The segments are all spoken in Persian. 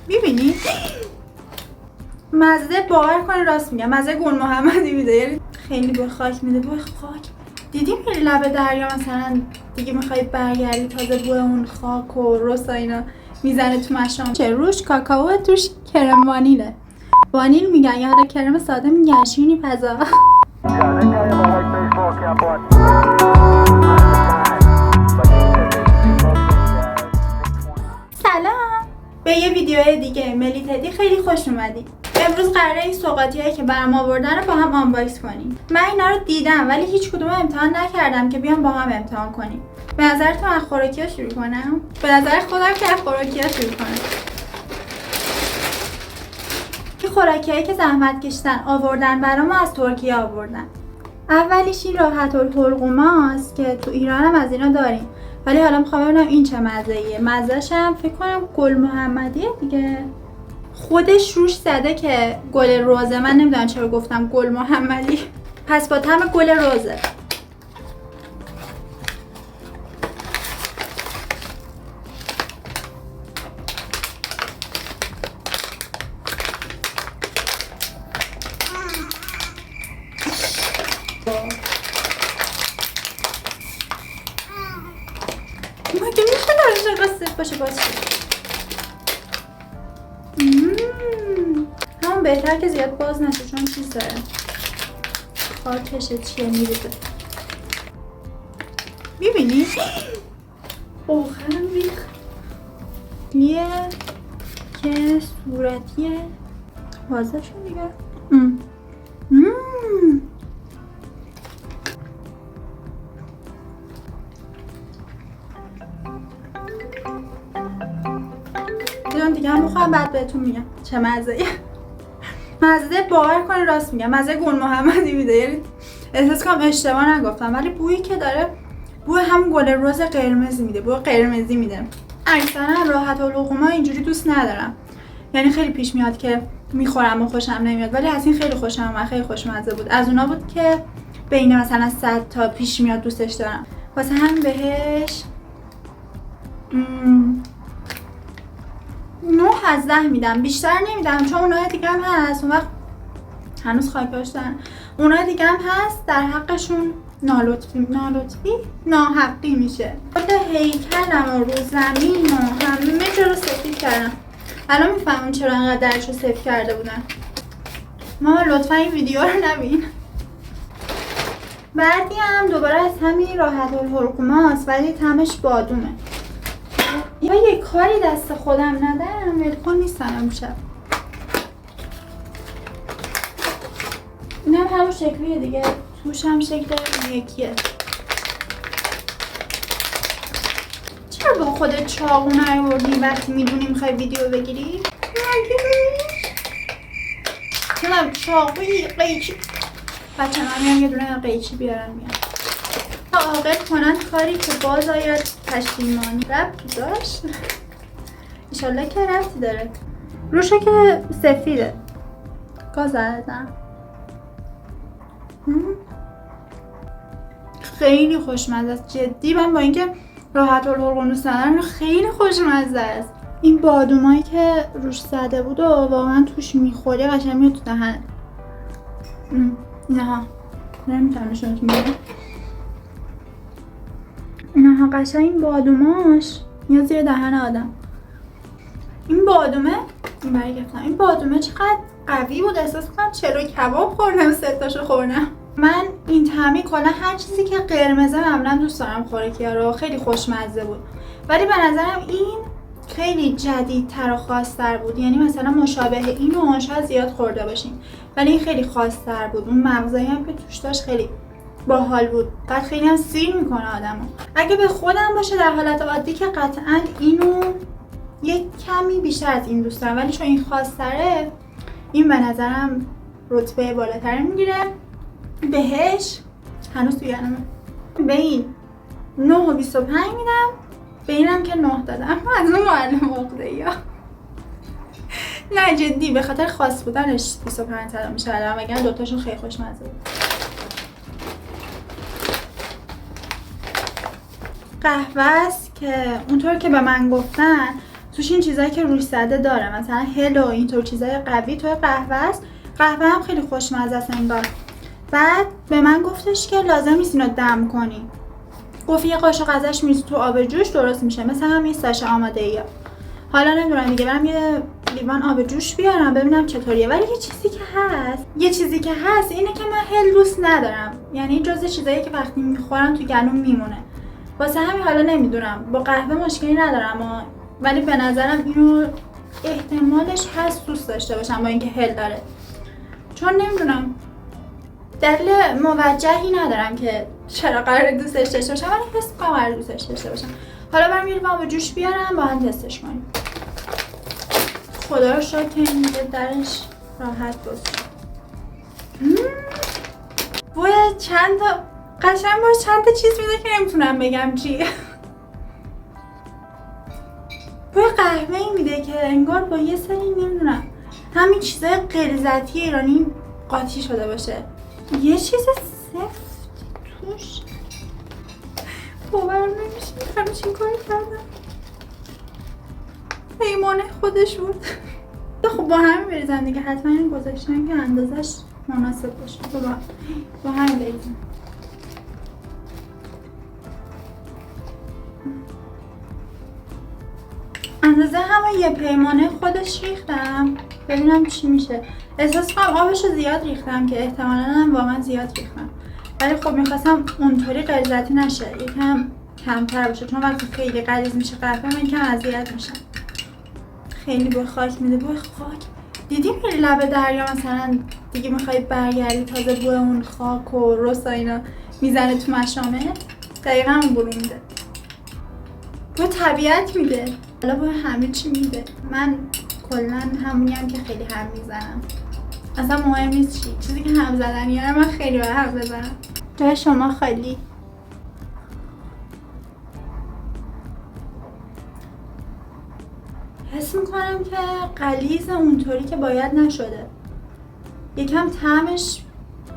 میبینی؟ مزه باور کنی راست میگم، مزه گل محمدی میده، یعنی خیلی به خاک میده. بوی خاک دیدی میری لب دریا مثلا دیگه میخوای برگردی تازه بوی اون خاک و رس و اینا میزنه تو مشام. چه روش کاکائو، توش کرم وانیله. وانیل میگن یا حالا کرم ساده میگن، شیرینی پزا. سلام به یه ویدیو دیگه ملی تدی، خیلی خوش اومدی. امروز قراره این سوغاتیایی که برام آوردن رو با هم آنباکس کنیم. من اینا رو دیدم ولی هیچ کدوم امتحان نکردم که بیام با هم امتحان کنیم. به نظرتون از خوراکی‌ها شروع کنم؟ به نظر خودم که از خوراکی‌ها شروع کنم. این خوراکیایی که زحمت کشیدن آوردن برام از ترکیه آوردن. اولیش این راحت الحلقوماست که تو ایران هم از اینا داریم، ولی حالا میخوام ببینم این چه مزه‌ایه. مزه‌ش هم فکر کنم گل محمدیه دیگه. خودش روش زده که گل روزه، من نمیدونم چرا گفتم گل محمدی، پس با طعم گل روزه. مگه میشه دارش اینقدر سفت باشه؟ باز شد. همون بهتر که زیاد باز نشه چون چیز داره خاکشه چیه میریزه. میبینی؟ آخرم ریخ لیه که صورتیه بازه شد دیگه. دیگه هم بخوام بعد بهتون میگم چه مزه‌ایه. مزه باور کنی راست میگم، مزه گل محمدی میده، یعنی احساس کنم اشتباه نگفتم ولی بویی که داره بوی هم گل رز قرمز میده، بوی قرمزی میده. اکثرا راحت الحلقوما اینجوری دوست ندارم، یعنی خیلی پیش میاد که میخورم و خوشم نمیاد، ولی از این خیلی خوشم اومد، خیلی خوشمزه بود. از اونا بود که بین مثلا 100 تا پیش میاد دوستش دارم، واسه همین بهش 9 از 10 میدم، بیشتر نمیدم چون اونای دیگه هم هست. اون وقت هنوز خاک داشتن، اونای دیگه هم هست در حقشون ناحقی میشه. خود هیکلم و رو زمین و همه جا رو سفید کردم. الان میفهمون چرا انقدر درش رو سفید کرده بودن. ماما لطفا این ویدیو رو نبین. بعدی هم دوباره از همین راحت الحلقوماست ولی طعمش بادومه. یا یه کاری دست خودم ندارم ولکن نیستم امشب. این هم همون شکلیه دیگه، توش هم شکل یکیه. چرا با خودت چاقو نیاوردی وقتی میدونی میخوای ویدیو بگیری؟ نمیدونم چاقوی قیچی بچه من میام یه دونه قیچی بیارم میام عاقل کنن کاری که باز آید پشیمانی. ربطی داشت؟ ایشالله که ربطی داره. روشه که سفیده گاز زدم. خیلی خوشمزه است جدی. من با اینکه راحت الحلقوم دوست ندارم خیلی خوشمزه است. این بادومایی که روش زده بود و واقعا توش میخوری قشنگ میاد تو دهن. نه نمیتونم نشونتون بدم. نه قشنگ این بادوماش میاد زیر دهن آدم. این بادومه این بادومه چقدر قوی بود، احساس کنم چلو کباب خوردم، 3 تاشو خوردم. من این طعمی کلا هر چیزی که قرمزه معمولا دوست دارم خوراکی‌ها رو، خیلی خوشمزه بود ولی به نظرم این خیلی جدیدتر و خاص‌تر بود. یعنی مثلا مشابه اینو شاید زیاد خورده باشیم ولی این خیلی خاص‌تر بود. اون مغزایی هم که توش داشت خیلی باحال بود. بعد خیلی هم سیر میکنه آدمو. اگه به خودم باشه در حالت عادی که قطعا اینو یک کمی بیشتر از این دوست دارم ولی چون این خاص‌تره این به نظرم رتبه بالاتر میگیره. بهش هنوز تو یادمه به این 9.25 میدم، به اینم که 9 دادم. از اون معلم عقده‌ای ها. نه جدی به خاطر خاص بودنش 25 تا میشه، وگرنه دوتاشون خیلی خوشمزه بود. قهوه است که اونطور که به من گفتن توش این چیزایی که روش زده داره، مثلا هل و اینطور چیزای قوی توی قهوه است. قهوه هم خیلی خوشمزه است انگار. بعد به من گفتش که لازم نیست اینو دم کنی. گفت یه قاشق ازش میریزی تو آب جوش درست میشه، مثلا همین ساشه آماده ای. حالا نمیدونم دیگه، برم یه لیوان آب جوش بیارم ببینم چطوریه. ولی یه چیزی که هست اینه که من هل دوست ندارم، یعنی جزء چیزایی که وقتی میخورم تو گلوم میمونه. واسه همین حالا نمیدونم، با قهوه مشکلی ندارم ولی به نظرم اینو احتمالش هست دوست داشته باشم با اینکه هل داره، چون نمیدونم دلیل موجهی ندارم که چرا قرار دوستش داشته باشم، ولی حس می‌کنم قرار دوستش داشته باشم. حالا برم یه لیوان جوش بیارم با هم تستش کنیم. خدا رو شکر که این درش راحت باشه. باید چند تا قشنگ باشه، چند تا چیز میده که نمیتونم بگم چی. باید قهوه ای میده که انگار با یه سری نمیدونم همین چیزای غلظتی ایرانی قاطی شده باشه. یه چیز سفت توش باور نمیشه همچین کاری کردم. پیمانه خودش بود. خب با همین بریزم دیگه، حتما این گذاشتن که اندازش مناسب باشه. با همین بریزم. اندازه همون یه پیمانه خودش ریختم ببینم چی میشه. احساس کنم آبشو زیاد ریختم که احتمالاً هم واقعا زیاد ریختم، ولی خب میخواستم اونطوری غلظتی نشه، یکم کمتر باشه، چون وقتی خیلی غلیظ میشه قهوه من یکم اذیت میشم. خیلی بوی خاک میده. بوی خاک دیدی میری لب دریا مثلا دیگه میخوای برگردی تازه بوی اون خاک و رس و اینا میزنه تو مشامت، دقیقا اون بوی میده. بوی طبیعت میده، حالا بوی همه چی میده. من کلا همونیم که خیلی هم میزنم، اصلا مهم نیست چیزی که هم زدن یاره من خیلی باید هم بزنم. جای شما خالی. حس میکنم که غلیظ اونطوری که باید نشده، یکم طعمش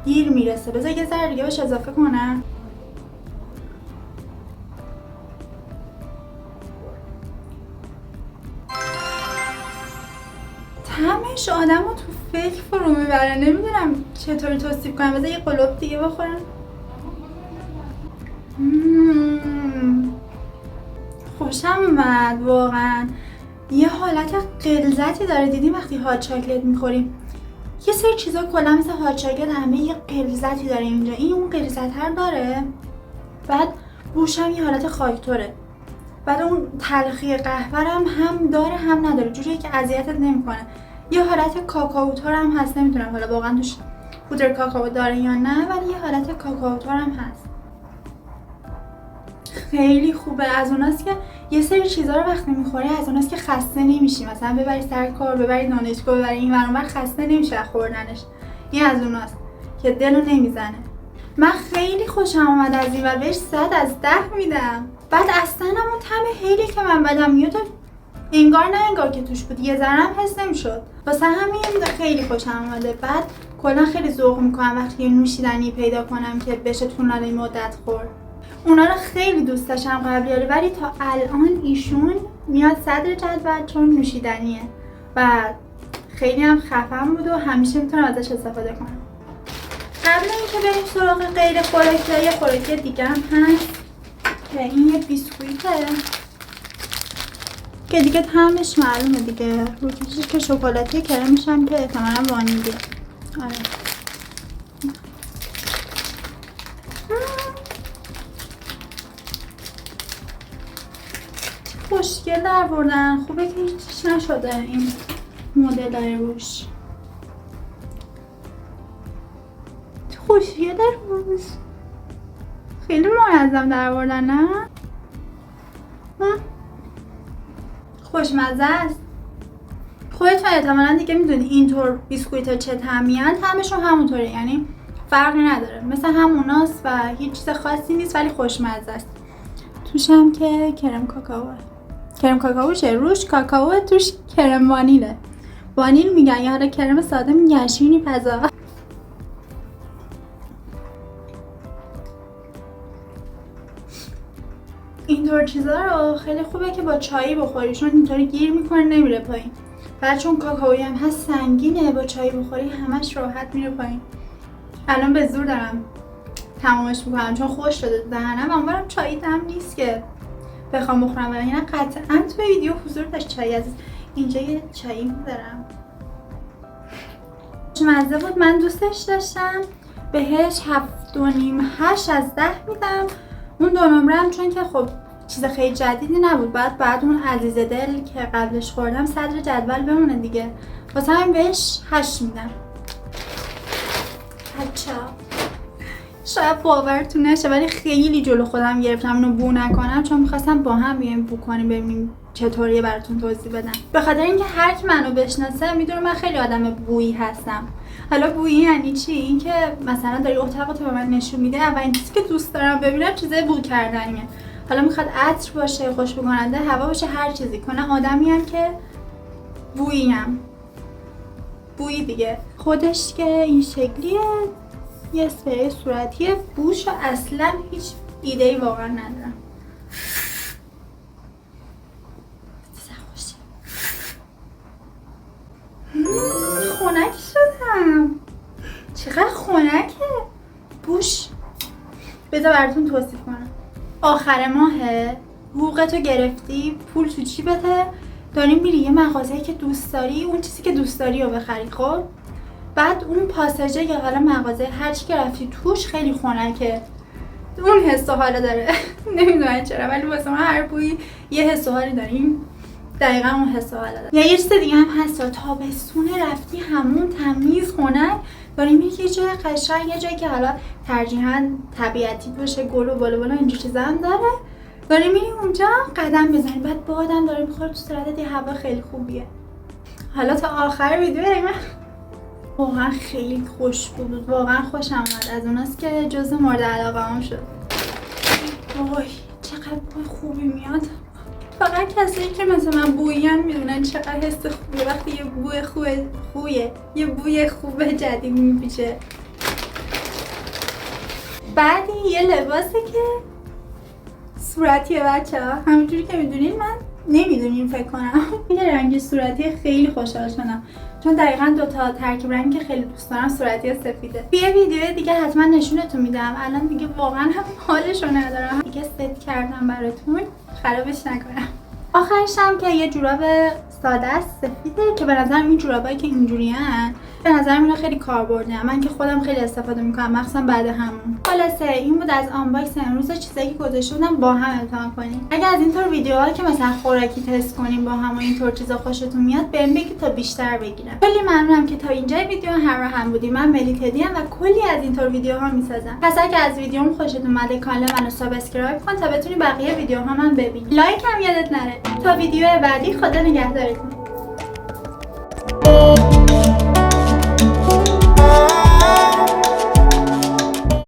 گیر میرسه. بذار یه ذره دیگه بهش اضافه کنم. طعمش آدمو تو فکر فرو میبره، نمیدونم چطوری توصیف کنم. بذار یه قلوب دیگه بخورم. خوشم اومد واقعا. یه حالت غلظتی داره. دیدیم وقتی هات چاکلت میخوریم یه سری چیزا کلا مثل هات چاکلت همه یه غلظتی داره، اینجا این اون غلظت‌ها داره. بعد بوشم یه حالت خاکتوره. بعد اون تلخی قهوه هم داره هم نداره، جوریه که اذیتت نمیکنه. یه حالت کاکائوتار هم هست، نمیدونم حالا واقعا توش پودر کاکائو داره یا نه، ولی یه حالت کاکائوتار هم هست. خیلی خوبه. از اوناست که یه سری چیزا رو وقتی میخوری از اوناست که خسته نمیشی، مثلا ببری سر کار، ببری دانشگاه، ببری این ور اون ور، خسته نمیشه از خوردنش. این از اوناست که دلو نمیزنه. من خیلی خوشم اومد از این و بهش 100 از 10 میدم. بعد اصلا اون طعم هیلی که من بدم میاد انگار نه انگار که توش بود، یه ذره هم حس نمیشد. واسه همین خیلی خوشم اومده. بعد کلا خیلی ذوق میکنم وقتی نوشیدنی پیدا کنم که بشه طولانی مدت خورد. اونا رو خیلی دوست داشتم قبلیاری، ولی تا الان ایشون میاد صدر جدول چون نوشیدنیه و خیلی هم خفن بود و همیشه میتونم ازش استفاده کنم. قبل اینکه بریم سراغ غیر خوراکی، یه خوراکی دیگه هم هست که این یه بیسکویته که دیگه طعمش معلومه دیگه، روکشش که شکلاتی، کرمش هم که احتمالاً وانیلیه. آره خوشگل در بردن. خوبه که هیچیش نشده این مدل روش. خوشگل در روش خیلی منظم در بردن، نه؟ خوشمزه است. خودتون احتمالاً دیگه میدونی اینطور بیسکویت چه طعمی هست، طعمشون همونطوره، یعنی فرقی نداره، مثل هموناست و هیچ چیز خاصی نیست ولی خوشمزه است. توش هم که کرم کاکائوه. کرم کاکائوشه، روش کاکائو، توش کرم وانیله. وانیل میگن یا حالا کرم ساده میگن، شیرینی پزا. اینطور چیزا رو خیلی خوبه که با چای بخوری، چون اینطوری گیر میکنه نمیره پایین. بعد چون کاکائویی هم هست سنگینه، با چای بخوری همش راحت میره پایین. الان به زور دارم تمامش میکنم چون خوش شده دهنم. امیدوارم چای دم نیست که بخوام بخورم، ولی اینا قطعا تو ویدیو حضور داشت چای. از اینجا یه چایی میذارم. مزه بود، من دوستش داشتم. بهش 7.5-8 از 10 میدم. اون 2 نمرم چون که خب چیز خیلی جدیدی نبود، بعد اون عزیز دل که قبلش خوردم صدر جدول بمونه دیگه، واسه همین بهش 8 میدم. شاید باورتون نشه ولی خیلی جلو خودم گرفتم اینو بو نکنم، چون میخواستم با هم بیایم بو کنیم ببینیم چطوریه براتون توضیح بدم. به خاطر اینکه هر کی منو بشناسه میدونه من خیلی آدم بویی هستم. حالا بویی یعنی چی؟ اینکه مثلا داری اتاقتو به من نشون میده، اولین چیزی که دوست دارم ببینم چیزای بو کردنیه. حالا میخواد عطر باشه، خوشبو کننده، هوا باشه، هر چیزی کنه. آدمیم که بوییم. بویی دیگه. خودش که این شکلیه، یه اسپری صورتی بوش اصلا هیچ ایده‌ای واقعا ندارم. خنک شدم. چقدر خنکه بوش. بذار براتون توصیف کنم. آخر ماهه، حقوقتو گرفتی، پول تو جیبته، داری میری یه مغازه‌ای که دوست داری، اون چیزی که دوست داری رو بخری. خب بعد اون پاساژه یا حالا مغازه هر چی که رفتی توش خیلی خنکه، اون حس و حالا داره. نمیدونم چرا ولی واسه من هر بویی یه حس و حالی داریم. دقیقا اون حس و حالا داره. یا یه چیز دیگه هم هست، تابستونه رفتی همون تمیز خنک، داری میری یه جای قشنگ، یه جایی که حالا ترجیحاً طبیعتی باشه، گل و بالا بالا اینجور چیزا هم داره، داری میری اونجا قدم بزنی، بعد بادم داره میخوره تو صورتت، یه هوا خیلی خوبیه. حالا تا آخر ویدیو من واقعا خیلی خوش بود، واقعا خوشم اومد، از اوناست که جزء مورد علاقه‌ام شد. وای چقدر بوی خوبی میاد. فقط کسایی که مثلا من بویین میدونن چقدر حس خوبیه وقتی یه بوی خوب جدید میپیچه. بعد یه لباسه که صورتیه بچه‌ها، همونجوری که میدونین. من نمیدونین فکر کنم یه رنگ صورتی خیلی خوشحال شدم، چون دقیقاً 2 تا ترکیب رنگی که خیلی دوست دارم صورتی سفیده. یه ویدیو دیگه حتما نشونتون میدم. الان دیگه واقعا هم حالشو ندارم دیگه، ست کردم براتون خرابش نکنم. آخرش هم که یه جوراب ساده است سفیده که به نظرم این جورابایی که اینجوریان به نظرم اینا خیلی کاربردیه. من که خودم خیلی استفاده میکنم مخصوصا بعد همون. خلاصه این بود از آنباکس امروز. چیزایی که گذاشته بودم با هم امتحان کنین. اگه از اینطور ویدیوها که مثلا خوراکی تست کنیم با هم و اینطور چیزا خوشتون میاد بهم بگید تا بیشتر بگیرم. خیلی ممنونم که تا اینجای ویدیو همراه هم بودین. من ملی تدی ام و کلی از اینطور ویدیوها میسازم. پس اگه از ویدیوم خوشت اومده کانال منو سابسکرایب کن تا بتونی بقیه ویدیوها من ببینی. لایک هم یادت نره. تا ویدیو بعدی خدا نگهدارت.